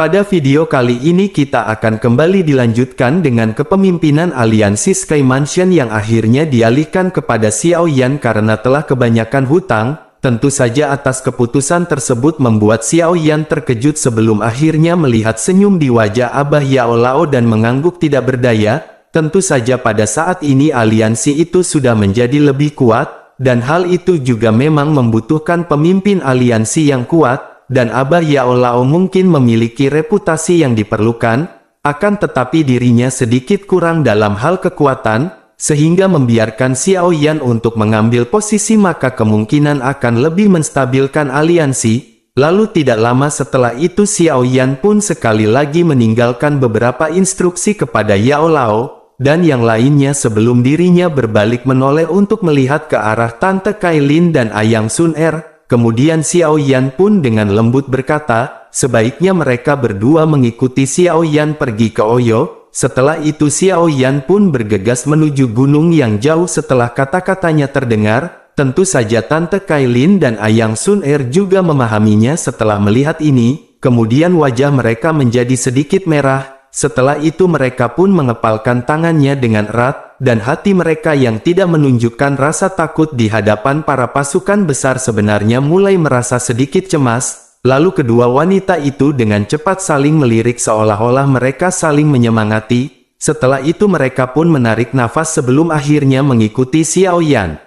Pada video kali ini kita akan kembali dilanjutkan dengan kepemimpinan aliansi Sky Mansion yang akhirnya dialihkan kepada Xiao Yan karena telah kebanyakan hutang. Tentu saja atas keputusan tersebut membuat Xiao Yan terkejut sebelum akhirnya melihat senyum di wajah Abah Yao Lao dan mengangguk tidak berdaya. Tentu saja pada saat ini aliansi itu sudah menjadi lebih kuat, dan hal itu juga memang membutuhkan pemimpin aliansi yang kuat. Dan Abah Yao Lao mungkin memiliki reputasi yang diperlukan, akan tetapi dirinya sedikit kurang dalam hal kekuatan, sehingga membiarkan Xiao Yan untuk mengambil posisi maka kemungkinan akan lebih menstabilkan aliansi. Lalu tidak lama setelah itu Xiao Yan pun sekali lagi meninggalkan beberapa instruksi kepada Yao Lao, dan yang lainnya sebelum dirinya berbalik menoleh untuk melihat ke arah Tante Kailin dan Ayang Sun Er. Kemudian Xiao Yan pun dengan lembut berkata, sebaiknya mereka berdua mengikuti Xiao Yan pergi ke Oyo. Setelah itu Xiao Yan pun bergegas menuju gunung yang jauh. Setelah kata-katanya terdengar, tentu saja Tante Kailin dan Ayang Sun Er juga memahaminya setelah melihat ini. Kemudian wajah mereka menjadi sedikit merah. Setelah itu mereka pun mengepalkan tangannya dengan erat, dan hati mereka yang tidak menunjukkan rasa takut di hadapan para pasukan besar sebenarnya mulai merasa sedikit cemas. Lalu kedua wanita itu dengan cepat saling melirik seolah-olah mereka saling menyemangati. Setelah itu mereka pun menarik nafas sebelum akhirnya mengikuti Xiao Yan.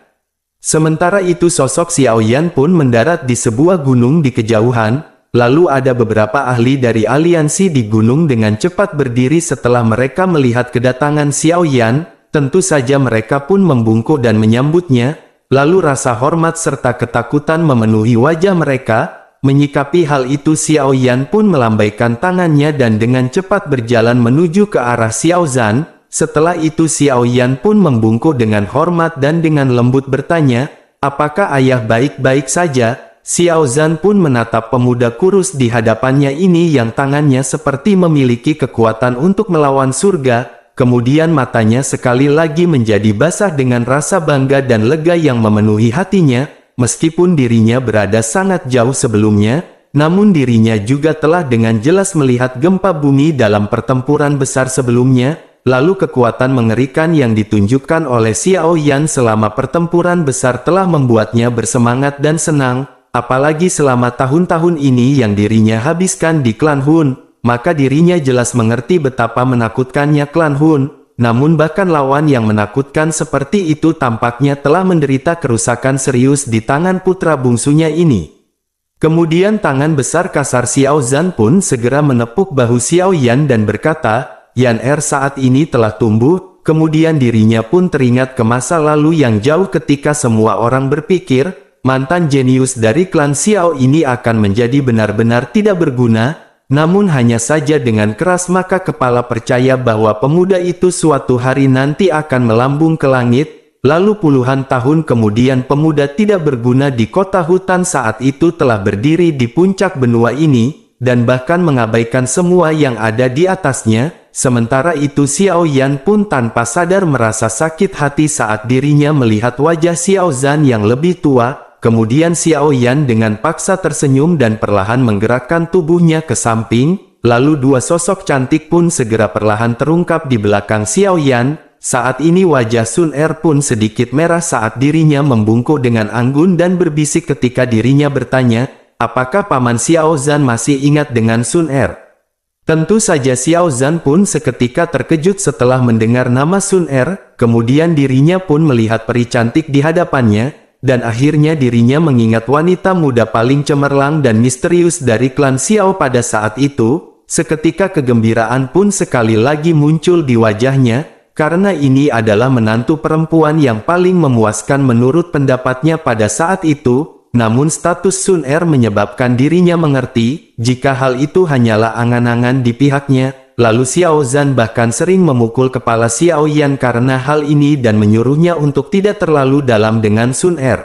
Sementara itu sosok Xiao Yan pun mendarat di sebuah gunung di kejauhan. Lalu ada beberapa ahli dari aliansi di gunung dengan cepat berdiri setelah mereka melihat kedatangan Xiao Yan. Tentu saja mereka pun membungkuk dan menyambutnya. Lalu rasa hormat serta ketakutan memenuhi wajah mereka. Menyikapi hal itu Xiao Yan pun melambaikan tangannya dan dengan cepat berjalan menuju ke arah Xiao Zhan. Setelah itu Xiao Yan pun membungkuk dengan hormat dan dengan lembut bertanya, apakah ayah baik-baik saja? Xiao Zhan pun menatap pemuda kurus di hadapannya ini yang tangannya seperti memiliki kekuatan untuk melawan surga. Kemudian matanya sekali lagi menjadi basah dengan rasa bangga dan lega yang memenuhi hatinya. Meskipun dirinya berada sangat jauh sebelumnya, namun dirinya juga telah dengan jelas melihat gempa bumi dalam pertempuran besar sebelumnya. Lalu kekuatan mengerikan yang ditunjukkan oleh Xiao Yan selama pertempuran besar telah membuatnya bersemangat dan senang. Apalagi selama tahun-tahun ini yang dirinya habiskan di klan Hun, maka dirinya jelas mengerti betapa menakutkannya klan Hun. Namun bahkan lawan yang menakutkan seperti itu tampaknya telah menderita kerusakan serius di tangan putra bungsunya ini. Kemudian tangan besar kasar Xiao Zhan pun segera menepuk bahu Xiao Yan dan berkata, Yan Er saat ini telah tumbuh. Kemudian dirinya pun teringat ke masa lalu yang jauh ketika semua orang berpikir, mantan jenius dari klan Xiao ini akan menjadi benar-benar tidak berguna. Namun hanya saja dengan keras maka kepala percaya bahwa pemuda itu suatu hari nanti akan melambung ke langit. Lalu puluhan tahun kemudian pemuda tidak berguna di kota hutan saat itu telah berdiri di puncak benua ini, dan bahkan mengabaikan semua yang ada di atasnya. Sementara itu Xiao Yan pun tanpa sadar merasa sakit hati saat dirinya melihat wajah Xiao Zhan yang lebih tua. Kemudian Xiao Yan dengan paksa tersenyum dan perlahan menggerakkan tubuhnya ke samping. Lalu dua sosok cantik pun segera perlahan terungkap di belakang Xiao Yan. Saat ini wajah Sun Er pun sedikit merah saat dirinya membungkuk dengan anggun dan berbisik ketika dirinya bertanya, apakah Paman Xiao Zhan masih ingat dengan Sun Er? Tentu saja Xiao Zhan pun seketika terkejut setelah mendengar nama Sun Er. Kemudian dirinya pun melihat peri cantik di hadapannya. Dan akhirnya dirinya mengingat wanita muda paling cemerlang dan misterius dari klan Xiao pada saat itu. Seketika kegembiraan pun sekali lagi muncul di wajahnya, karena ini adalah menantu perempuan yang paling memuaskan menurut pendapatnya pada saat itu. Namun status Sun Er menyebabkan dirinya mengerti, jika hal itu hanyalah angan-angan di pihaknya. Lalu Xiao Zhan bahkan sering memukul kepala Xiao Yan karena hal ini dan menyuruhnya untuk tidak terlalu dalam dengan Sun Er.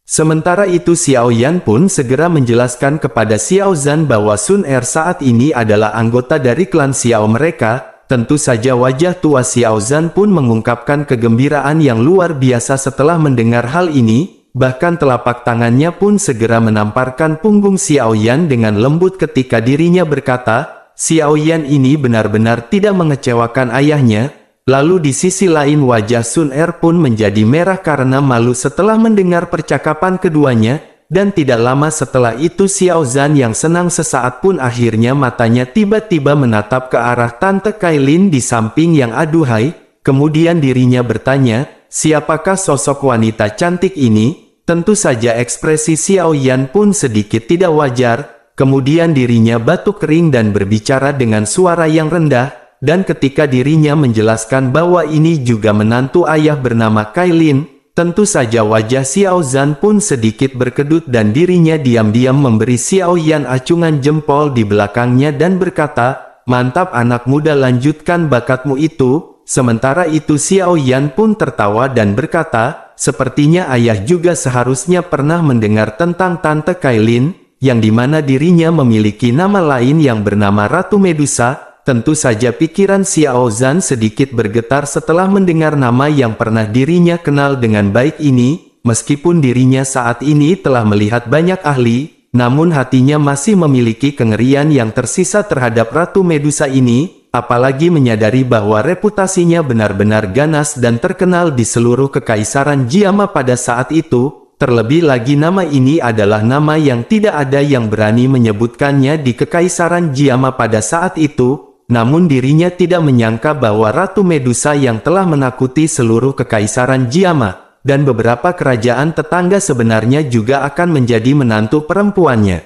Sementara itu Xiao Yan pun segera menjelaskan kepada Xiao Zhan bahwa Sun Er saat ini adalah anggota dari klan Xiao mereka. Tentu saja wajah tua Xiao Zhan pun mengungkapkan kegembiraan yang luar biasa setelah mendengar hal ini. Bahkan telapak tangannya pun segera menamparkan punggung Xiao Yan dengan lembut ketika dirinya berkata, Xiao Yan ini benar-benar tidak mengecewakan ayahnya. Lalu di sisi lain wajah Sun Er pun menjadi merah karena malu setelah mendengar percakapan keduanya, dan tidak lama setelah itu Xiao Zhan yang senang sesaat pun akhirnya matanya tiba-tiba menatap ke arah Tante Kailin di samping yang aduhai, kemudian dirinya bertanya, siapakah sosok wanita cantik ini? Tentu saja ekspresi Xiao Yan pun sedikit tidak wajar, kemudian dirinya batuk kering dan berbicara dengan suara yang rendah. Dan ketika dirinya menjelaskan bahwa ini juga menantu ayah bernama Kailin, tentu saja wajah Xiao Zhan pun sedikit berkedut dan dirinya diam-diam memberi Xiao Yan acungan jempol di belakangnya dan berkata, mantap anak muda, lanjutkan bakatmu itu. Sementara itu Xiao Yan pun tertawa dan berkata, sepertinya ayah juga seharusnya pernah mendengar tentang Tante Kailin, yang dimana dirinya memiliki nama lain yang bernama Ratu Medusa. Tentu saja pikiran Xiao Zhan sedikit bergetar setelah mendengar nama yang pernah dirinya kenal dengan baik ini. Meskipun dirinya saat ini telah melihat banyak ahli, namun hatinya masih memiliki kengerian yang tersisa terhadap Ratu Medusa ini, apalagi menyadari bahwa reputasinya benar-benar ganas dan terkenal di seluruh kekaisaran Jiama pada saat itu. Terlebih lagi nama ini adalah nama yang tidak ada yang berani menyebutkannya di kekaisaran Jiama pada saat itu. Namun dirinya tidak menyangka bahwa Ratu Medusa yang telah menakuti seluruh kekaisaran Jiama, dan beberapa kerajaan tetangga sebenarnya juga akan menjadi menantu perempuannya.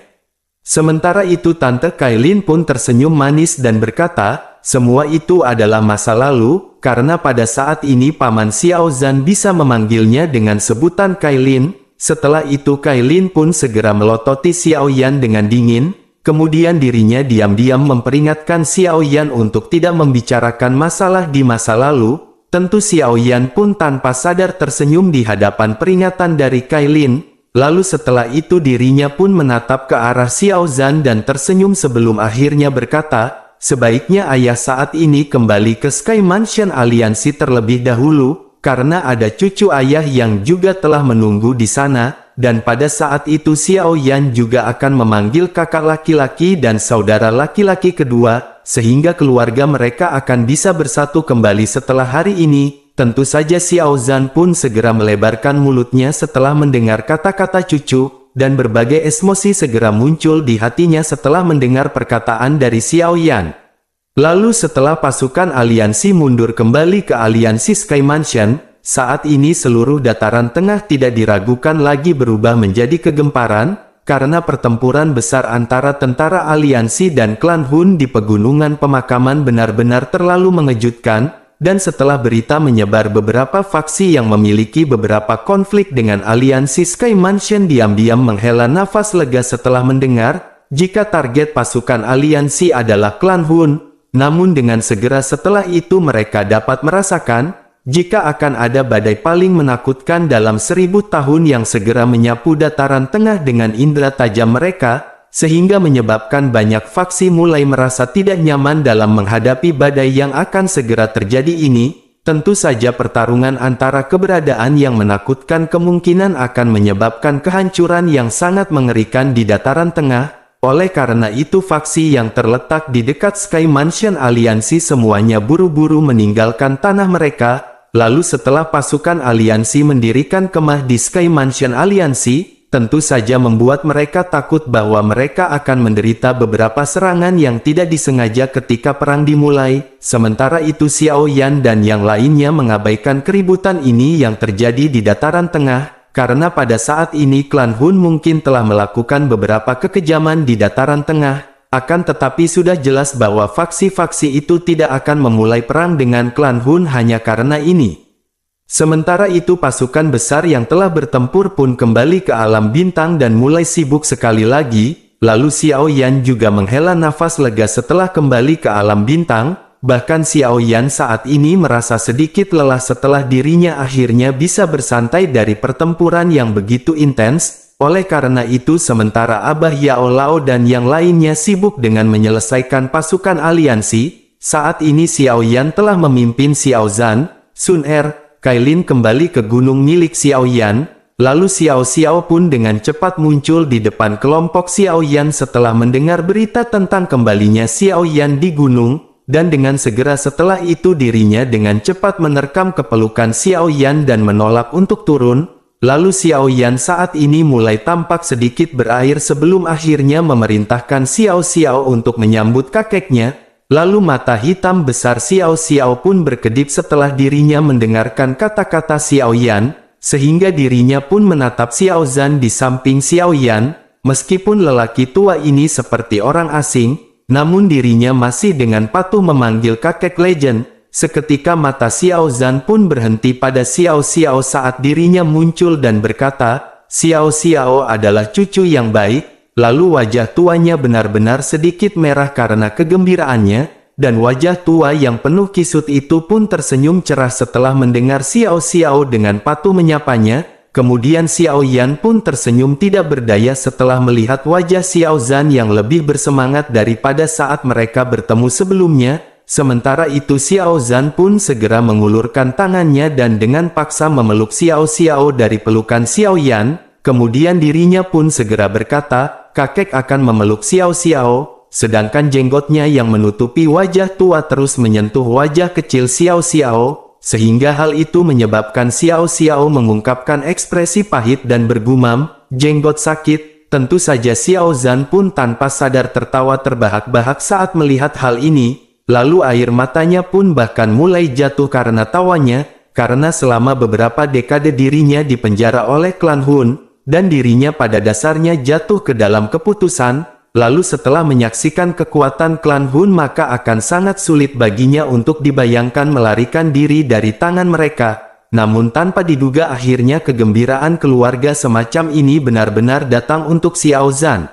Sementara itu Tante Kailin pun tersenyum manis dan berkata, semua itu adalah masa lalu, karena pada saat ini Paman Xiao Zhan bisa memanggilnya dengan sebutan Kailin. Setelah itu Kailin pun segera melototi Xiao Yan dengan dingin. Kemudian dirinya diam-diam memperingatkan Xiao Yan untuk tidak membicarakan masalah di masa lalu. Tentu Xiao Yan pun tanpa sadar tersenyum di hadapan peringatan dari Kailin. Lalu setelah itu dirinya pun menatap ke arah Xiao Zhan dan tersenyum sebelum akhirnya berkata, sebaiknya ayah saat ini kembali ke Sky Mansion Aliansi terlebih dahulu, karena ada cucu ayah yang juga telah menunggu di sana. Dan pada saat itu Xiao Yan juga akan memanggil kakak laki-laki dan saudara laki-laki kedua, sehingga keluarga mereka akan bisa bersatu kembali setelah hari ini. Tentu saja Xiao Zhan pun segera melebarkan mulutnya setelah mendengar kata-kata cucu, dan berbagai emosi segera muncul di hatinya setelah mendengar perkataan dari Xiao Yan. Lalu setelah pasukan aliansi mundur kembali ke aliansi Sky Mansion, saat ini seluruh dataran tengah tidak diragukan lagi berubah menjadi kegemparan, karena pertempuran besar antara tentara aliansi dan klan Hun di pegunungan pemakaman benar-benar terlalu mengejutkan, dan setelah berita menyebar beberapa faksi yang memiliki beberapa konflik dengan aliansi Sky Mansion diam-diam menghela nafas lega setelah mendengar, jika target pasukan aliansi adalah klan Hun, namun dengan segera setelah itu mereka dapat merasakan, jika akan ada badai paling menakutkan dalam 1000 tahun yang segera menyapu dataran tengah dengan indera tajam mereka, sehingga menyebabkan banyak faksi mulai merasa tidak nyaman dalam menghadapi badai yang akan segera terjadi ini, tentu saja pertarungan antara keberadaan yang menakutkan kemungkinan akan menyebabkan kehancuran yang sangat mengerikan di dataran tengah. Oleh karena itu faksi yang terletak di dekat Sky Mansion Aliansi semuanya buru-buru meninggalkan tanah mereka. Lalu setelah pasukan aliansi mendirikan kemah di Sky Mansion Aliansi, tentu saja membuat mereka takut bahwa mereka akan menderita beberapa serangan yang tidak disengaja ketika perang dimulai. Sementara itu Xiao Yan dan yang lainnya mengabaikan keributan ini yang terjadi di dataran tengah, karena pada saat ini klan Hun mungkin telah melakukan beberapa kekejaman di dataran tengah. Akan tetapi sudah jelas bahwa faksi-faksi itu tidak akan memulai perang dengan klan Hun hanya karena ini. Sementara itu pasukan besar yang telah bertempur pun kembali ke alam bintang dan mulai sibuk sekali lagi. Lalu Xiao Yan juga menghela nafas lega setelah kembali ke alam bintang. Bahkan Xiao Yan saat ini merasa sedikit lelah setelah dirinya akhirnya bisa bersantai dari pertempuran yang begitu intens. Oleh karena itu sementara Abah Yao Lao dan yang lainnya sibuk dengan menyelesaikan pasukan aliansi, saat ini Xiao Yan telah memimpin Xiao Zhan, Sun Er, Kailin kembali ke gunung milik Xiao Yan, lalu Xiao Xiao pun dengan cepat muncul di depan kelompok Xiao Yan setelah mendengar berita tentang kembalinya Xiao Yan di gunung, dan dengan segera setelah itu dirinya dengan cepat menerkam kepelukan Xiao Yan dan menolak untuk turun. Lalu Xiao Yan saat ini mulai tampak sedikit berair sebelum akhirnya memerintahkan Xiao Xiao untuk menyambut kakeknya. Lalu mata hitam besar Xiao Xiao pun berkedip setelah dirinya mendengarkan kata-kata Xiao Yan, sehingga dirinya pun menatap Xiao Zhan di samping Xiao Yan. Meskipun lelaki tua ini seperti orang asing, namun dirinya masih dengan patuh memanggil kakek legend. Seketika mata Xiao Zhan pun berhenti pada Xiao Xiao saat dirinya muncul dan berkata, Xiao Xiao adalah cucu yang baik. Lalu wajah tuanya benar-benar sedikit merah karena kegembiraannya, dan wajah tua yang penuh kisut itu pun tersenyum cerah setelah mendengar Xiao Xiao dengan patuh menyapanya. Kemudian Xiao Yan pun tersenyum tidak berdaya setelah melihat wajah Xiao Zhan yang lebih bersemangat daripada saat mereka bertemu sebelumnya. Sementara itu Xiao Zhan pun segera mengulurkan tangannya dan dengan paksa memeluk Xiao Xiao dari pelukan Xiao Yan. Kemudian dirinya pun segera berkata, kakek akan memeluk Xiao Xiao. Sedangkan jenggotnya yang menutupi wajah tua terus menyentuh wajah kecil Xiao Xiao, sehingga hal itu menyebabkan Xiao Xiao mengungkapkan ekspresi pahit dan bergumam, jenggot sakit. Tentu saja Xiao Zhan pun tanpa sadar tertawa terbahak-bahak saat melihat hal ini. Lalu air matanya pun bahkan mulai jatuh karena tawanya, karena selama beberapa dekade dirinya dipenjara oleh klan Hun, dan dirinya pada dasarnya jatuh ke dalam keputusan. Lalu setelah menyaksikan kekuatan klan Hun maka akan sangat sulit baginya untuk dibayangkan melarikan diri dari tangan mereka. Namun tanpa diduga akhirnya kegembiraan keluarga semacam ini benar-benar datang untuk Xiao Zhan.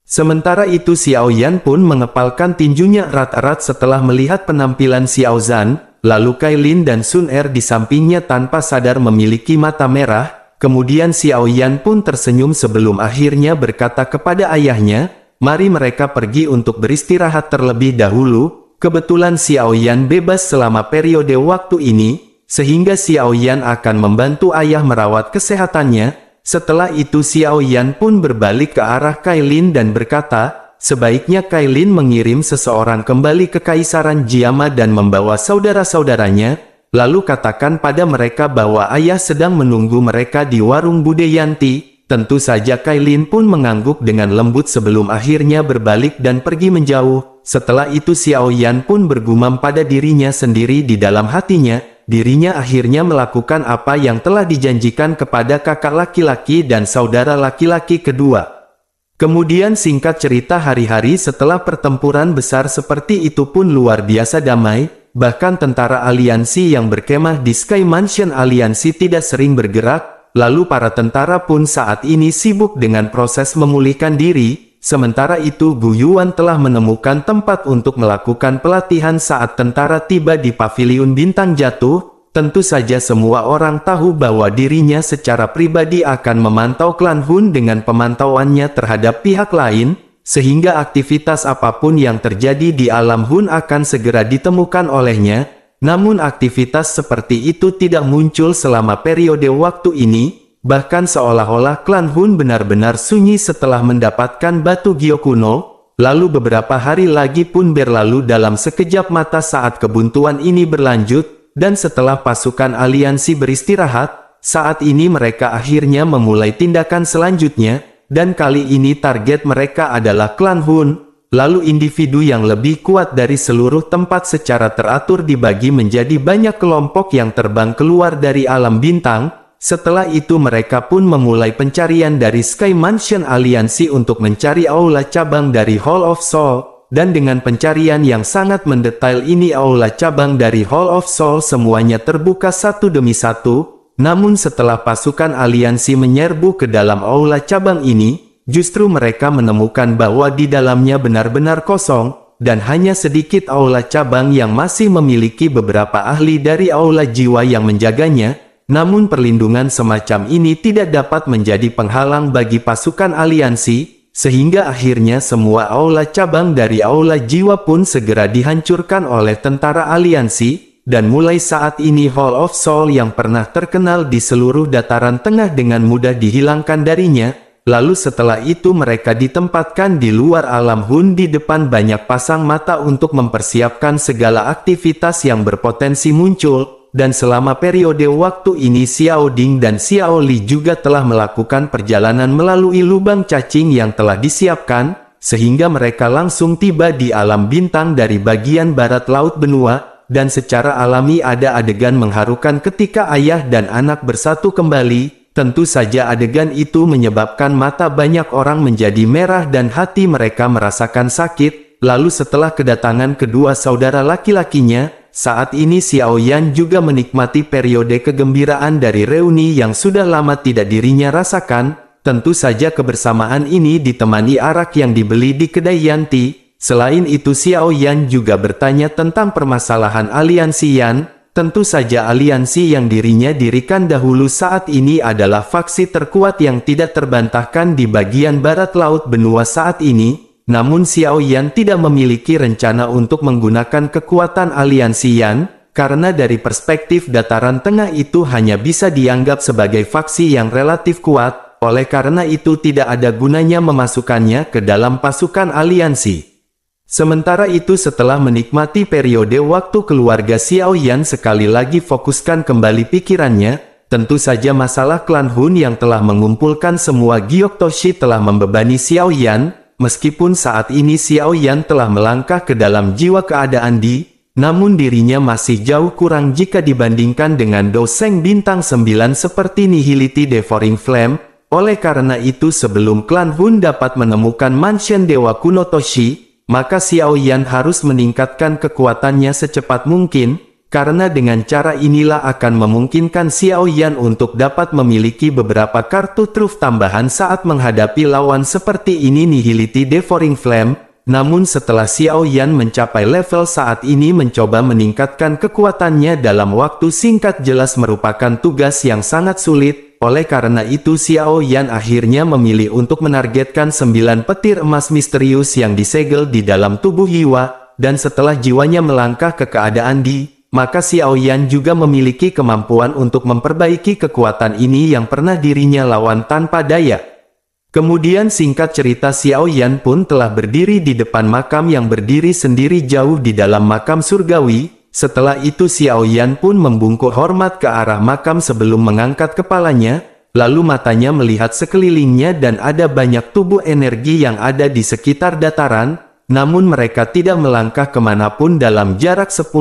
Sementara itu Xiao Yan pun mengepalkan tinjunya erat-erat setelah melihat penampilan Xiao Zhan, lalu Kailin dan Sun Er di sampingnya tanpa sadar memiliki mata merah. Kemudian Xiao Yan pun tersenyum sebelum akhirnya berkata kepada ayahnya, mari mereka pergi untuk beristirahat terlebih dahulu. Kebetulan Xiao Yan bebas selama periode waktu ini, sehingga Xiao Yan akan membantu ayah merawat kesehatannya. Setelah itu Xiao Yan pun berbalik ke arah Kailin dan berkata, sebaiknya Kailin mengirim seseorang kembali ke Kaisaran Jiama dan membawa saudara-saudaranya, lalu katakan pada mereka bahwa ayah sedang menunggu mereka di warung Bude Yanti. Tentu saja Kailin pun mengangguk dengan lembut sebelum akhirnya berbalik dan pergi menjauh. Setelah itu Xiao Yan pun bergumam pada dirinya sendiri di dalam hatinya. Dirinya akhirnya melakukan apa yang telah dijanjikan kepada kakak laki-laki dan saudara laki-laki kedua. Kemudian singkat cerita hari-hari setelah pertempuran besar seperti itu pun luar biasa damai, bahkan tentara aliansi yang berkemah di Sky Mansion aliansi tidak sering bergerak, lalu para tentara pun saat ini sibuk dengan proses memulihkan diri. Sementara itu Gu Yuan telah menemukan tempat untuk melakukan pelatihan saat tentara tiba di paviliun bintang jatuh. Tentu saja semua orang tahu bahwa dirinya secara pribadi akan memantau klan Hun dengan pemantauannya terhadap pihak lain, sehingga aktivitas apapun yang terjadi di alam Hun akan segera ditemukan olehnya. Namun aktivitas seperti itu tidak muncul selama periode waktu ini. Bahkan seolah-olah klan Hun benar-benar sunyi setelah mendapatkan batu Gyo kuno. Lalu beberapa hari lagi pun berlalu dalam sekejap mata saat kebuntuan ini berlanjut. Dan setelah pasukan aliansi beristirahat, saat ini mereka akhirnya memulai tindakan selanjutnya. Dan kali ini target mereka adalah klan Hun. Lalu individu yang lebih kuat dari seluruh tempat secara teratur dibagi menjadi banyak kelompok yang terbang keluar dari alam bintang. Setelah itu mereka pun memulai pencarian dari Sky Mansion aliansi untuk mencari aula cabang dari Hall of Soul. Dan dengan pencarian yang sangat mendetail ini aula cabang dari Hall of Soul semuanya terbuka satu demi satu. Namun setelah pasukan aliansi menyerbu ke dalam aula cabang ini, justru mereka menemukan bahwa di dalamnya benar-benar kosong, dan hanya sedikit aula cabang yang masih memiliki beberapa ahli dari aula jiwa yang menjaganya. Namun perlindungan semacam ini tidak dapat menjadi penghalang bagi pasukan aliansi, sehingga akhirnya semua aula cabang dari aula jiwa pun segera dihancurkan oleh tentara aliansi. dan mulai saat ini Hall of Soul yang pernah terkenal di seluruh dataran tengah dengan mudah dihilangkan darinya. Lalu setelah itu mereka ditempatkan di luar alam Hun di depan banyak pasang mata untuk mempersiapkan segala aktivitas yang berpotensi muncul, dan selama periode waktu ini Xiao Ding dan Xiao Li juga telah melakukan perjalanan melalui lubang cacing yang telah disiapkan, sehingga mereka langsung tiba di alam bintang dari bagian barat laut benua, dan secara alami ada adegan mengharukan ketika ayah dan anak bersatu kembali. Tentu saja adegan itu menyebabkan mata banyak orang menjadi merah dan hati mereka merasakan sakit. Lalu setelah kedatangan kedua saudara laki-lakinya, saat ini Xiao Yan juga menikmati periode kegembiraan dari reuni yang sudah lama tidak dirinya rasakan. Tentu saja kebersamaan ini ditemani arak yang dibeli di kedai Yanti. Selain itu Xiao Yan juga bertanya tentang permasalahan aliansi Yan. Tentu saja aliansi yang dirinya dirikan dahulu saat ini adalah faksi terkuat yang tidak terbantahkan di bagian barat laut benua saat ini. Namun Xiao Yan tidak memiliki rencana untuk menggunakan kekuatan aliansi Yan, karena dari perspektif dataran tengah itu hanya bisa dianggap sebagai faksi yang relatif kuat, oleh karena itu tidak ada gunanya memasukkannya ke dalam pasukan aliansi. Sementara itu setelah menikmati periode waktu keluarga Xiao Yan sekali lagi fokuskan kembali pikirannya, tentu saja masalah klan Hun yang telah mengumpulkan semua Gyoktoshi telah membebani Xiao Yan, meskipun saat ini Xiao Yan telah melangkah ke dalam jiwa keadaan namun dirinya masih jauh kurang jika dibandingkan dengan doseng bintang 9 seperti Nihility Devouring Flame, oleh karena itu sebelum klan Hun dapat menemukan mansion Dewa Kuno Toshi, maka Xiao Yan harus meningkatkan kekuatannya secepat mungkin, karena dengan cara inilah akan memungkinkan Xiao Yan untuk dapat memiliki beberapa kartu truf tambahan saat menghadapi lawan seperti ini Nihility Devouring Flame. Namun setelah Xiao Yan mencapai level saat ini mencoba meningkatkan kekuatannya dalam waktu singkat jelas merupakan tugas yang sangat sulit. Oleh karena itu Xiao Yan akhirnya memilih untuk menargetkan 9 petir emas misterius yang disegel di dalam tubuh Yiwa, dan setelah jiwanya melangkah ke keadaan maka Xiao Yan juga memiliki kemampuan untuk memperbaiki kekuatan ini yang pernah dirinya lawan tanpa daya. Kemudian singkat cerita Xiao Yan pun telah berdiri di depan makam yang berdiri sendiri jauh di dalam makam surgawi. Setelah itu Xiao Yan pun membungkuk hormat ke arah makam sebelum mengangkat kepalanya, lalu matanya melihat sekelilingnya dan ada banyak tubuh energi yang ada di sekitar dataran, namun mereka tidak melangkah kemanapun dalam jarak 10.000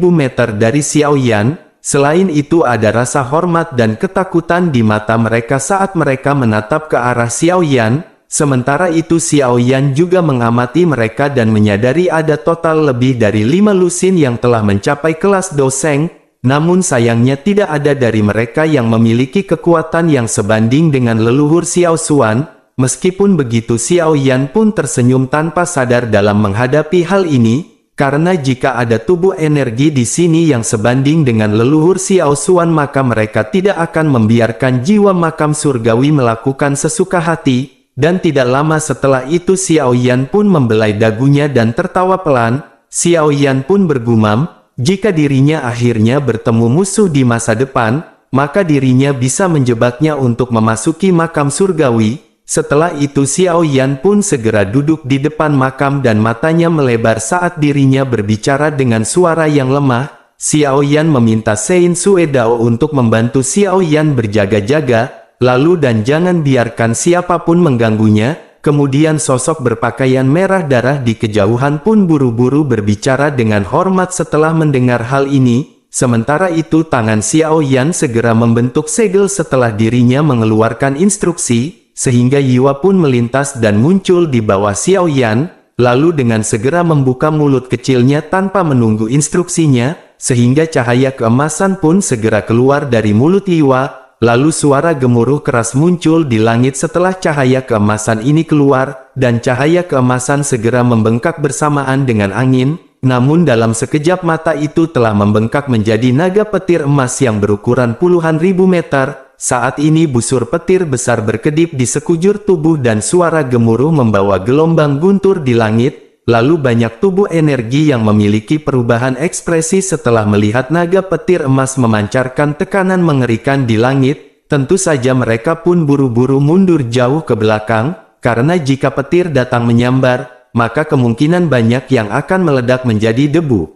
meter dari Xiao Yan. Selain itu ada rasa hormat dan ketakutan di mata mereka saat mereka menatap ke arah Xiao Yan. Sementara itu Xiao Yan juga mengamati mereka dan menyadari ada total lebih dari 5 lusin yang telah mencapai kelas doseng, namun sayangnya tidak ada dari mereka yang memiliki kekuatan yang sebanding dengan leluhur Xiao Xuan. Meskipun begitu Xiao Yan pun tersenyum tanpa sadar dalam menghadapi hal ini, karena jika ada tubuh energi di sini yang sebanding dengan leluhur Xiao Xuan maka mereka tidak akan membiarkan jiwa makam surgawi melakukan sesuka hati. Dan tidak lama setelah itu Xiao Yan pun membelai dagunya dan tertawa pelan. Xiao Yan pun bergumam, jika dirinya akhirnya bertemu musuh di masa depan, maka dirinya bisa menjebaknya untuk memasuki makam surgawi. Setelah itu Xiao Yan pun segera duduk di depan makam dan matanya melebar saat dirinya berbicara dengan suara yang lemah. Xiao Yan meminta Sein Suedao untuk membantu Xiao Yan berjaga-jaga. Lalu dan jangan biarkan siapapun mengganggunya. Kemudian sosok berpakaian merah darah di kejauhan pun buru-buru berbicara dengan hormat setelah mendengar hal ini. Sementara itu tangan Xiao Yan segera membentuk segel setelah dirinya mengeluarkan instruksi, sehingga Yiwa pun melintas dan muncul di bawah Xiao Yan, lalu dengan segera membuka mulut kecilnya tanpa menunggu instruksinya, sehingga cahaya keemasan pun segera keluar dari mulut Yiwa. Lalu suara gemuruh keras muncul di langit setelah cahaya keemasan ini keluar, dan cahaya keemasan segera membengkak bersamaan dengan angin, namun dalam sekejap mata itu telah membengkak menjadi naga petir emas yang berukuran puluhan ribu meter. Saat ini busur petir besar berkedip di sekujur tubuh dan suara gemuruh membawa gelombang guntur di langit. lalu banyak tubuh energi yang memiliki perubahan ekspresi setelah melihat naga petir emas memancarkan tekanan mengerikan di langit. Tentu saja mereka pun buru-buru mundur jauh ke belakang, karena jika petir datang menyambar, maka kemungkinan banyak yang akan meledak menjadi debu.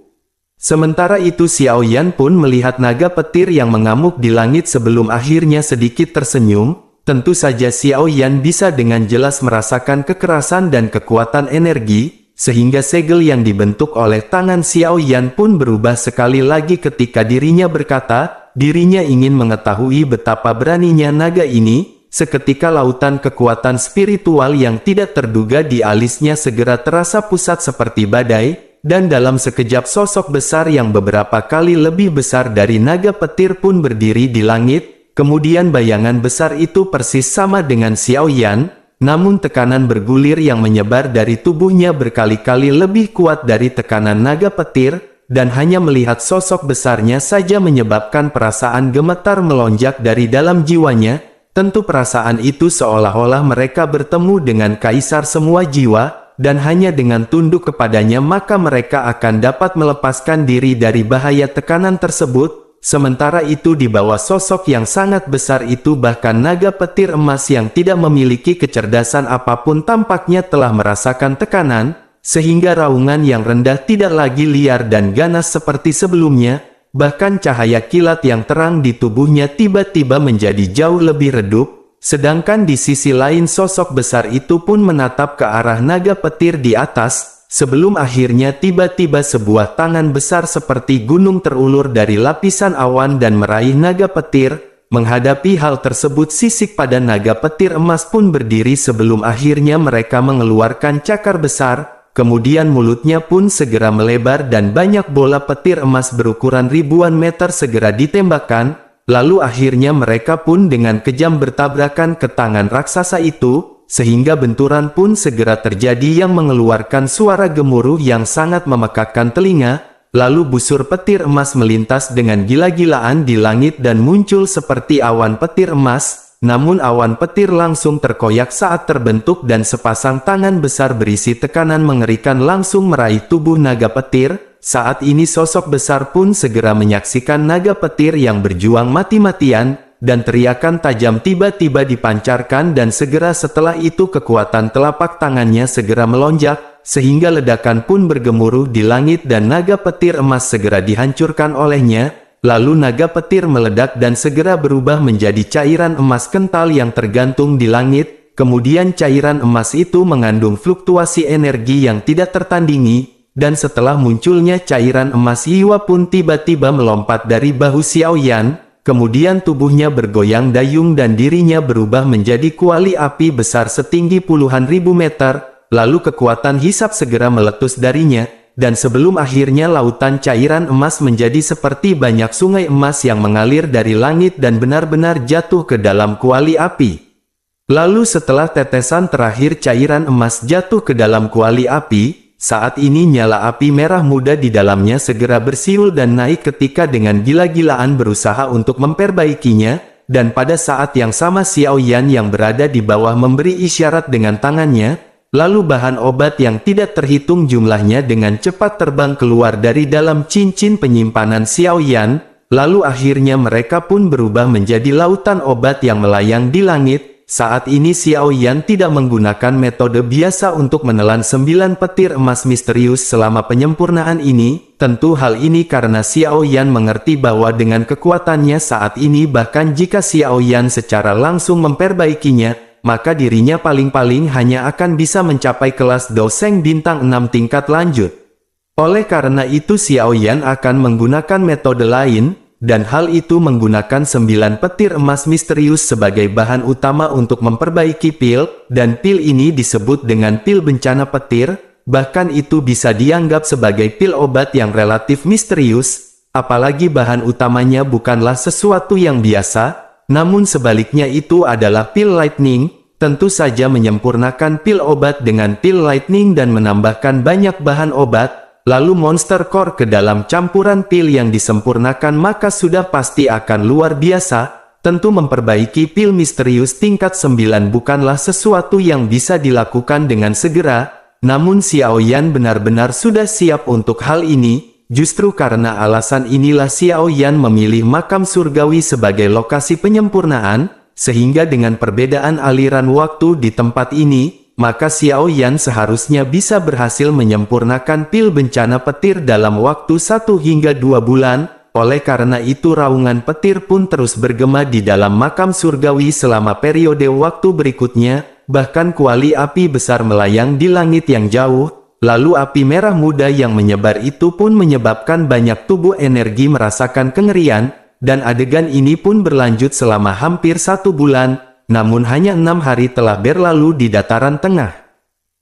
Sementara itu Xiao Yan pun melihat naga petir yang mengamuk di langit sebelum akhirnya sedikit tersenyum. Tentu saja Xiao Yan bisa dengan jelas merasakan kekerasan dan kekuatan energi, sehingga segel yang dibentuk oleh tangan Xiao Yan pun berubah sekali lagi ketika dirinya berkata, dirinya ingin mengetahui betapa beraninya naga ini. Seketika lautan kekuatan spiritual yang tidak terduga di alisnya segera terasa pusat seperti badai. Dan dalam sekejap sosok besar yang beberapa kali lebih besar dari naga petir pun berdiri di langit. Kemudian bayangan besar itu persis sama dengan Xiao Yan, namun tekanan bergulir yang menyebar dari tubuhnya berkali-kali lebih kuat dari tekanan naga petir, dan hanya melihat sosok besarnya saja menyebabkan perasaan gemetar melonjak dari dalam jiwanya. Tentu perasaan itu seolah-olah mereka bertemu dengan kaisar semua jiwa, dan hanya dengan tunduk kepadanya maka mereka akan dapat melepaskan diri dari bahaya tekanan tersebut. Sementara itu di bawah sosok yang sangat besar itu bahkan naga petir emas yang tidak memiliki kecerdasan apapun tampaknya telah merasakan tekanan, sehingga raungan yang rendah tidak lagi liar dan ganas seperti sebelumnya. Bahkan cahaya kilat yang terang di tubuhnya tiba-tiba menjadi jauh lebih redup. Sedangkan di sisi lain sosok besar itu pun menatap ke arah naga petir di atas, sebelum akhirnya tiba-tiba sebuah tangan besar seperti gunung terulur dari lapisan awan dan meraih naga petir. Menghadapi hal tersebut sisik pada naga petir emas pun berdiri sebelum akhirnya mereka mengeluarkan cakar besar, kemudian mulutnya pun segera melebar dan banyak bola petir emas berukuran ribuan meter segera ditembakkan. Lalu akhirnya mereka pun dengan kejam bertabrakan ke tangan raksasa itu, sehingga benturan pun segera terjadi yang mengeluarkan suara gemuruh yang sangat memekakkan telinga. Lalu busur petir emas melintas dengan gila-gilaan di langit dan muncul seperti awan petir emas, namun awan petir langsung terkoyak saat terbentuk dan sepasang tangan besar berisi tekanan mengerikan langsung meraih tubuh naga petir. Saat ini sosok besar pun segera menyaksikan naga petir yang berjuang mati-matian, dan teriakan tajam tiba-tiba dipancarkan dan segera setelah itu kekuatan telapak tangannya segera melonjak, sehingga ledakan pun bergemuruh di langit dan naga petir emas segera dihancurkan olehnya. Lalu naga petir meledak dan segera berubah menjadi cairan emas kental yang tergantung di langit. Kemudian cairan emas itu mengandung fluktuasi energi yang tidak tertandingi. Dan setelah munculnya cairan emas Yiwa pun tiba-tiba melompat dari bahu Xiao Yan, kemudian tubuhnya bergoyang dayung dan dirinya berubah menjadi kuali api besar setinggi puluhan ribu meter, lalu kekuatan hisap segera meletus darinya, dan sebelum akhirnya lautan cairan emas menjadi seperti banyak sungai emas yang mengalir dari langit dan benar-benar jatuh ke dalam kuali api. Lalu setelah tetesan terakhir cairan emas jatuh ke dalam kuali api, saat ini nyala api merah muda di dalamnya segera bersiul dan naik ketika dengan gila-gilaan berusaha untuk memperbaikinya, dan pada saat yang sama Xiao Yan yang berada di bawah memberi isyarat dengan tangannya, lalu bahan obat yang tidak terhitung jumlahnya dengan cepat terbang keluar dari dalam cincin penyimpanan Xiao Yan, lalu akhirnya mereka pun berubah menjadi lautan obat yang melayang di langit. Saat ini Xiao Yan tidak menggunakan metode biasa untuk menelan 9 petir emas misterius selama penyempurnaan ini. Tentu hal ini karena Xiao Yan mengerti bahwa dengan kekuatannya saat ini bahkan jika Xiao Yan secara langsung memperbaikinya, maka dirinya paling-paling hanya akan bisa mencapai kelas Doseng bintang 6 tingkat lanjut. Oleh karena itu Xiao Yan akan menggunakan metode lain, dan hal itu menggunakan 9 petir emas misterius sebagai bahan utama untuk memperbaiki pil, dan pil ini disebut dengan pil bencana petir, bahkan itu bisa dianggap sebagai pil obat yang relatif misterius, apalagi bahan utamanya bukanlah sesuatu yang biasa, namun sebaliknya itu adalah pil lightning. Tentu saja menyempurnakan pil obat dengan pil lightning dan menambahkan banyak bahan obat, lalu monster core ke dalam campuran pil yang disempurnakan maka sudah pasti akan luar biasa. Tentu memperbaiki pil misterius tingkat 9 bukanlah sesuatu yang bisa dilakukan dengan segera, namun Xiao Yan benar-benar sudah siap untuk hal ini. Justru karena alasan inilah Xiao Yan memilih makam surgawi sebagai lokasi penyempurnaan, sehingga dengan perbedaan aliran waktu di tempat ini, maka Xiao Yan seharusnya bisa berhasil menyempurnakan pil bencana petir dalam waktu 1 hingga 2 bulan. Oleh karena itu raungan petir pun terus bergema di dalam makam surgawi selama periode waktu berikutnya. Bahkan kuali api besar melayang di langit yang jauh, lalu api merah muda yang menyebar itu pun menyebabkan banyak tubuh energi merasakan kengerian, dan adegan ini pun berlanjut selama hampir 1 bulan, namun hanya 6 hari telah berlalu di dataran tengah.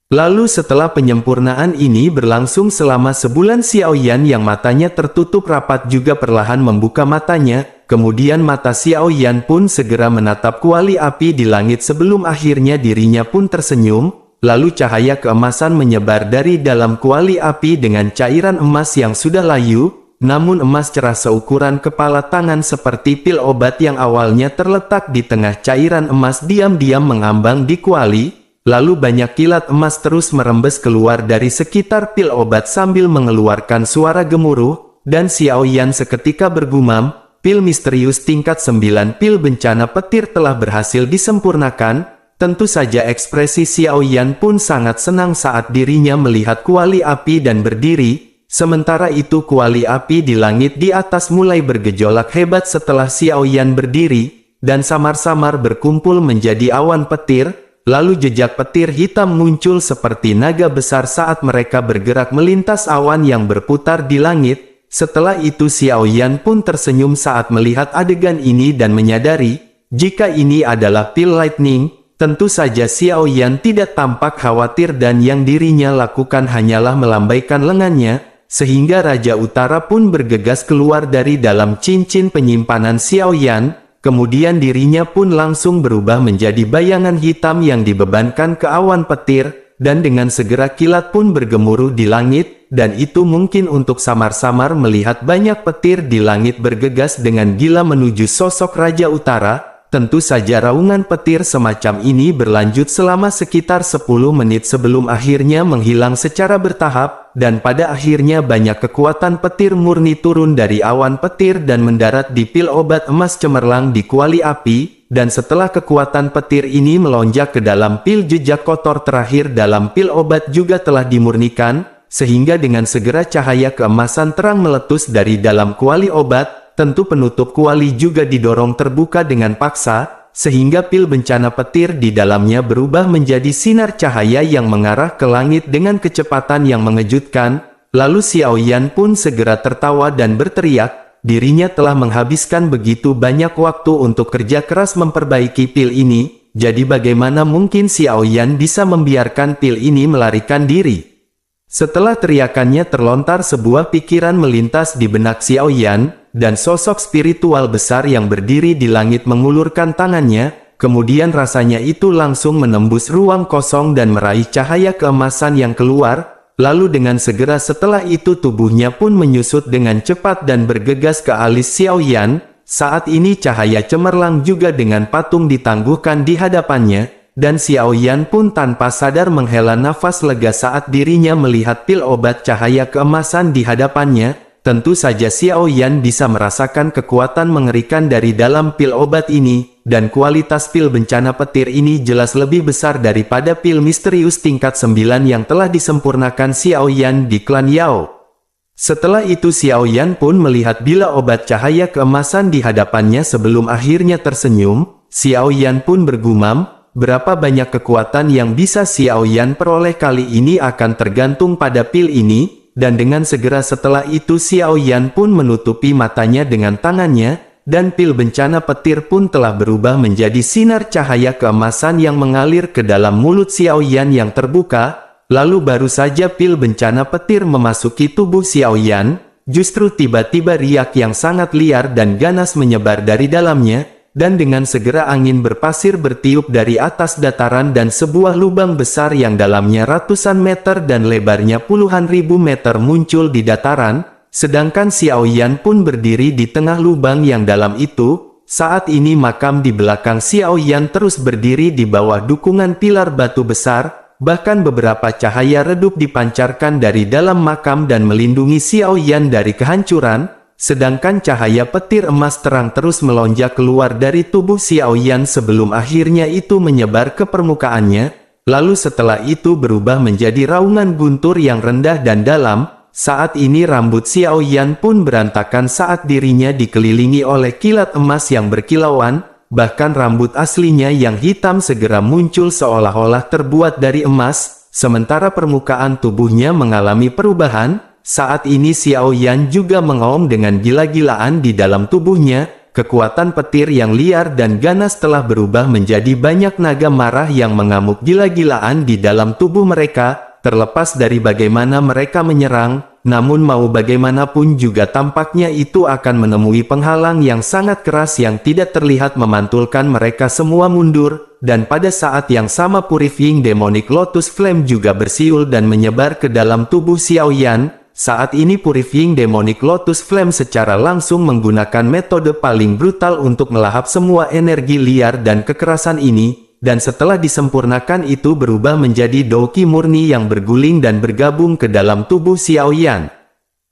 Lalu setelah penyempurnaan ini berlangsung selama sebulan, Xiao Yan yang matanya tertutup rapat juga perlahan membuka matanya. Kemudian mata Xiao Yan pun segera menatap kuali api di langit sebelum akhirnya dirinya pun tersenyum, lalu cahaya keemasan menyebar dari dalam kuali api dengan cairan emas yang sudah layu, namun emas cerah seukuran kepala tangan seperti pil obat yang awalnya terletak di tengah cairan emas diam-diam mengambang di kuali, lalu banyak kilat emas terus merembes keluar dari sekitar pil obat sambil mengeluarkan suara gemuruh, dan Xiao Yan seketika bergumam, pil misterius tingkat 9 pil bencana petir telah berhasil disempurnakan. Tentu saja ekspresi Xiao Yan pun sangat senang saat dirinya melihat kuali api dan berdiri. Sementara itu kuali api di langit di atas mulai bergejolak hebat setelah Xiao Yan berdiri, dan samar-samar berkumpul menjadi awan petir. Lalu jejak petir hitam muncul seperti naga besar saat mereka bergerak melintas awan yang berputar di langit. Setelah itu Xiao Yan pun tersenyum saat melihat adegan ini dan menyadari, jika ini adalah pil lightning, tentu saja Xiao Yan tidak tampak khawatir dan yang dirinya lakukan hanyalah melambaikan lengannya, sehingga Raja Utara pun bergegas keluar dari dalam cincin penyimpanan Xiao Yan, kemudian dirinya pun langsung berubah menjadi bayangan hitam yang dibebankan ke awan petir, dan dengan segera kilat pun bergemuruh di langit. Dan itu mungkin untuk samar-samar melihat banyak petir di langit bergegas dengan gila menuju sosok Raja Utara. Tentu saja raungan petir semacam ini berlanjut selama sekitar 10 menit sebelum akhirnya menghilang secara bertahap, dan pada akhirnya banyak kekuatan petir murni turun dari awan petir dan mendarat di pil obat emas cemerlang di kuali api, dan setelah kekuatan petir ini melonjak ke dalam pil jejak kotor terakhir dalam pil obat juga telah dimurnikan, sehingga dengan segera cahaya keemasan terang meletus dari dalam kuali obat. Tentu penutup kuali juga didorong terbuka dengan paksa, sehingga pil bencana petir di dalamnya berubah menjadi sinar cahaya yang mengarah ke langit dengan kecepatan yang mengejutkan. Lalu Xiao Yan pun segera tertawa dan berteriak, dirinya telah menghabiskan begitu banyak waktu untuk kerja keras memperbaiki pil ini, jadi bagaimana mungkin Xiao Yan bisa membiarkan pil ini melarikan diri? Setelah teriakannya terlontar, sebuah pikiran melintas di benak Xiao Yan, dan sosok spiritual besar yang berdiri di langit mengulurkan tangannya, kemudian rasanya itu langsung menembus ruang kosong dan meraih cahaya keemasan yang keluar, lalu dengan segera setelah itu tubuhnya pun menyusut dengan cepat dan bergegas ke alis Xiao Yan. Saat ini cahaya cemerlang juga dengan patung ditangguhkan di hadapannya, dan Xiao Yan pun tanpa sadar menghela nafas lega saat dirinya melihat pil obat cahaya keemasan di hadapannya. Tentu saja Xiao Yan bisa merasakan kekuatan mengerikan dari dalam pil obat ini, dan kualitas pil bencana petir ini jelas lebih besar daripada pil misterius tingkat 9 yang telah disempurnakan Xiao Yan di klan Yao. Setelah itu Xiao Yan pun melihat bila obat cahaya keemasan di hadapannya sebelum akhirnya tersenyum. Xiao Yan pun bergumam, berapa banyak kekuatan yang bisa Xiao Yan peroleh kali ini akan tergantung pada pil ini. Dan dengan segera setelah itu Xiao Yan pun menutupi matanya dengan tangannya, dan pil bencana petir pun telah berubah menjadi sinar cahaya keemasan yang mengalir ke dalam mulut Xiao Yan yang terbuka. Lalu baru saja pil bencana petir memasuki tubuh Xiao Yan, justru tiba-tiba riak yang sangat liar dan ganas menyebar dari dalamnya, dan dengan segera angin berpasir bertiup dari atas dataran dan sebuah lubang besar yang dalamnya ratusan meter dan lebarnya puluhan ribu meter muncul di dataran, sedangkan Xiao Yan pun berdiri di tengah lubang yang dalam itu. Saat ini makam di belakang Xiao Yan terus berdiri di bawah dukungan pilar batu besar, bahkan beberapa cahaya redup dipancarkan dari dalam makam dan melindungi Xiao Yan dari kehancuran, sedangkan cahaya petir emas terang terus melonjak keluar dari tubuh Xiao Yan sebelum akhirnya itu menyebar ke permukaannya, lalu setelah itu berubah menjadi raungan guntur yang rendah dan dalam. Saat ini rambut Xiao Yan pun berantakan saat dirinya dikelilingi oleh kilat emas yang berkilauan, bahkan rambut aslinya yang hitam segera muncul seolah-olah terbuat dari emas, sementara permukaan tubuhnya mengalami perubahan. Saat ini Xiao Yan juga mengaum dengan gila-gilaan di dalam tubuhnya, kekuatan petir yang liar dan ganas telah berubah menjadi banyak naga marah yang mengamuk gila-gilaan di dalam tubuh mereka. Terlepas dari bagaimana mereka menyerang, namun mau bagaimanapun juga tampaknya itu akan menemui penghalang yang sangat keras yang tidak terlihat memantulkan mereka semua mundur, dan pada saat yang sama Purifying Demonic Lotus Flame juga bersiul dan menyebar ke dalam tubuh Xiao Yan. Saat ini Purifying Demonic Lotus Flame secara langsung menggunakan metode paling brutal untuk melahap semua energi liar dan kekerasan ini, dan setelah disempurnakan itu berubah menjadi Douqi murni yang berguling dan bergabung ke dalam tubuh Xiao Yan.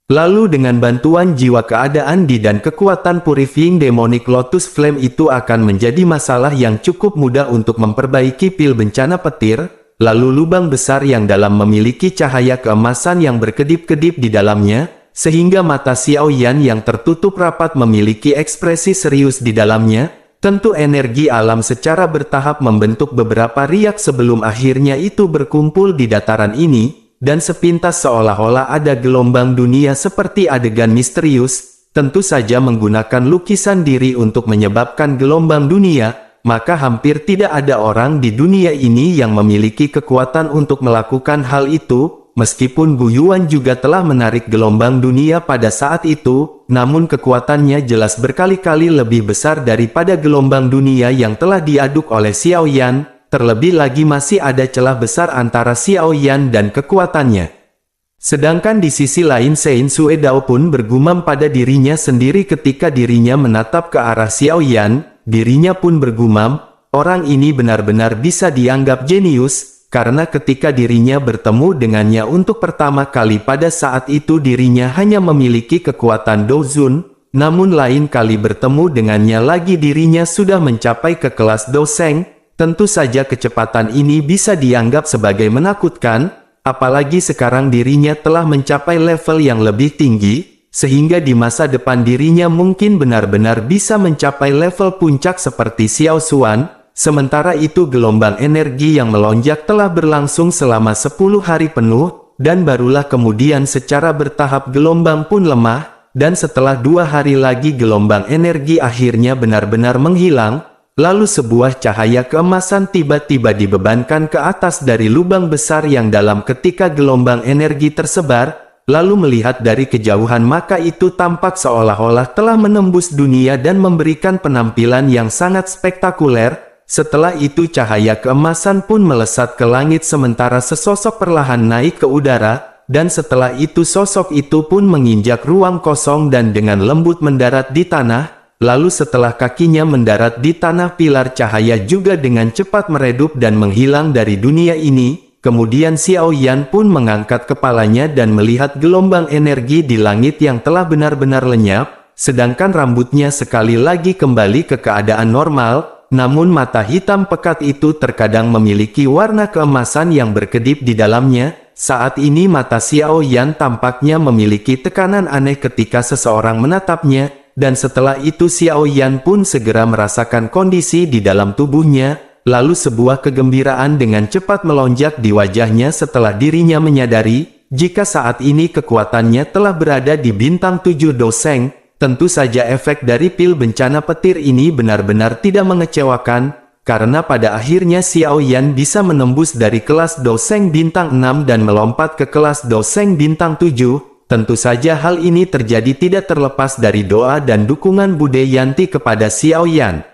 Lalu dengan bantuan jiwa keadaan di dan kekuatan Purifying Demonic Lotus Flame itu akan menjadi masalah yang cukup mudah untuk memperbaiki pil bencana petir, lalu lubang besar yang dalam memiliki cahaya keemasan yang berkedip-kedip di dalamnya, sehingga mata Xiao Yan yang tertutup rapat memiliki ekspresi serius di dalamnya. Tentu energi alam secara bertahap membentuk beberapa riak sebelum akhirnya itu berkumpul di dataran ini, dan sepintas seolah-olah ada gelombang dunia seperti adegan misterius, tentu saja menggunakan lukisan diri untuk menyebabkan gelombang dunia, maka hampir tidak ada orang di dunia ini yang memiliki kekuatan untuk melakukan hal itu. Meskipun Gu Yuan juga telah menarik gelombang dunia pada saat itu, namun kekuatannya jelas berkali-kali lebih besar daripada gelombang dunia yang telah diaduk oleh Xiao Yan, terlebih lagi masih ada celah besar antara Xiao Yan dan kekuatannya. Sedangkan di sisi lain Sein Suedao pun bergumam pada dirinya sendiri ketika dirinya menatap ke arah Xiao Yan, dirinya pun bergumam, orang ini benar-benar bisa dianggap jenius, karena ketika dirinya bertemu dengannya untuk pertama kali pada saat itu dirinya hanya memiliki kekuatan Dozun, namun lain kali bertemu dengannya lagi dirinya sudah mencapai ke kelas Doseng. Tentu saja kecepatan ini bisa dianggap sebagai menakutkan, apalagi sekarang dirinya telah mencapai level yang lebih tinggi, sehingga di masa depan dirinya mungkin benar-benar bisa mencapai level puncak seperti Xiao Xuan. Sementara itu gelombang energi yang melonjak telah berlangsung selama 10 hari penuh, dan barulah kemudian secara bertahap gelombang pun lemah, dan setelah 2 hari lagi gelombang energi akhirnya benar-benar menghilang, lalu sebuah cahaya keemasan tiba-tiba dibebankan ke atas dari lubang besar yang dalam ketika gelombang energi tersebar, lalu melihat dari kejauhan maka itu tampak seolah-olah telah menembus dunia dan memberikan penampilan yang sangat spektakuler. Setelah itu cahaya keemasan pun melesat ke langit sementara sesosok perlahan naik ke udara, dan setelah itu sosok itu pun menginjak ruang kosong dan dengan lembut mendarat di tanah, lalu setelah kakinya mendarat di tanah pilar cahaya juga dengan cepat meredup dan menghilang dari dunia ini. Kemudian Xiao Yan pun mengangkat kepalanya dan melihat gelombang energi di langit yang telah benar-benar lenyap, sedangkan rambutnya sekali lagi kembali ke keadaan normal. Namun mata hitam pekat itu terkadang memiliki warna keemasan yang berkedip di dalamnya. Saat ini mata Xiao Yan tampaknya memiliki tekanan aneh ketika seseorang menatapnya, dan setelah itu Xiao Yan pun segera merasakan kondisi di dalam tubuhnya, lalu sebuah kegembiraan dengan cepat melonjak di wajahnya setelah dirinya menyadari, jika saat ini kekuatannya telah berada di bintang 7 Doseng. Tentu saja efek dari pil bencana petir ini benar-benar tidak mengecewakan, karena pada akhirnya Xiao Yan bisa menembus dari kelas Doseng bintang 6 dan melompat ke kelas Doseng bintang 7. Tentu saja hal ini terjadi tidak terlepas dari doa dan dukungan Bude Yanti kepada Xiao Yan.